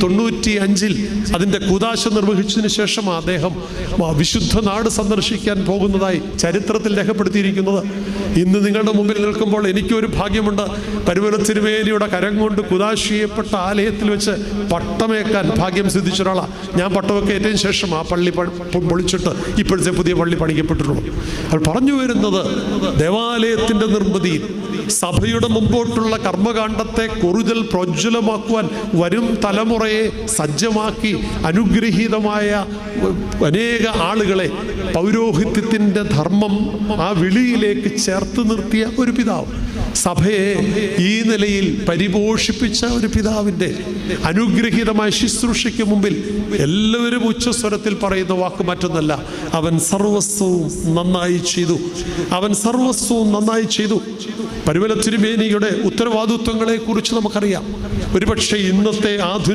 95 അതിൻ്റെ കൂദാശ നിർവഹിച്ചതിന് ശേഷം അദ്ദേഹം വിശുദ്ധ നാട് സന്ദർശിക്കാൻ പോകുന്നതായി ചരിത്രത്തിൽ രേഖപ്പെടുത്തിയിരിക്കുന്നത്. ഇന്ന് നിങ്ങളുടെ മുമ്പിൽ നിൽക്കുമ്പോൾ എനിക്കൊരു ഭാഗ്യമുണ്ട്. പരുമല തിരുമേനിയുടെ കരം കൊണ്ട് കൂദാശ ചെയ്യപ്പെട്ട ആലയത്തിൽ വെച്ച് പട്ടമേക്കാൻ ഭാഗ്യം സിദ്ധിച്ച ഒരാളാണ് ഞാൻ. പട്ടമൊക്കെ ഏറ്റതിന് ശേഷം ആ പള്ളി പൊളിച്ചിട്ട് ഇപ്പോഴത്തെ പുതിയ പള്ളി പണിക്കപ്പെട്ടിട്ടുള്ളൂ. അത് പറഞ്ഞു വരുന്നത് ദേവാലയത്തിൻ്റെ നിർമ്മിതിയിൽ സഭയുടെ മുമ്പോട്ടുള്ള കർമ്മകാണ്ഡത്തെ കൂടുതൽ പ്രോജ്വലമാക്കുവാൻ വരും തലമുറയെ സജ്ജമാക്കി അനുഗ്രഹീതമായ അനേക ആളുകളെ പൗരോഹിത്യത്തിൻ്റെ ധർമ്മം ആ വിളിയിലേക്ക് ചേർത്ത് നിർത്തിയ ഒരു പിതാവ്, സഭയെ ഈ നിലയിൽ പരിപോഷിപ്പിച്ച ഒരു പിതാവിൻ്റെ അനുഗ്രഹീതമായ ശുശ്രൂഷയ്ക്ക് മുമ്പിൽ എല്ലാവരും ഉച്ചസ്വരത്തിൽ പറയുന്ന വാക്ക് മറ്റൊന്നല്ല, അവൻ സർവസ്വവും നന്നായി ചെയ്തു, അവൻ സർവസ്വവും നന്നായി ചെയ്തു. പരുമല തിരുമേനിയുടെ ഉത്തരവാദിത്വങ്ങളെ കുറിച്ച് നമുക്കറിയാം. ഒരുപക്ഷെ ഇന്നത്തെ ആധുനിക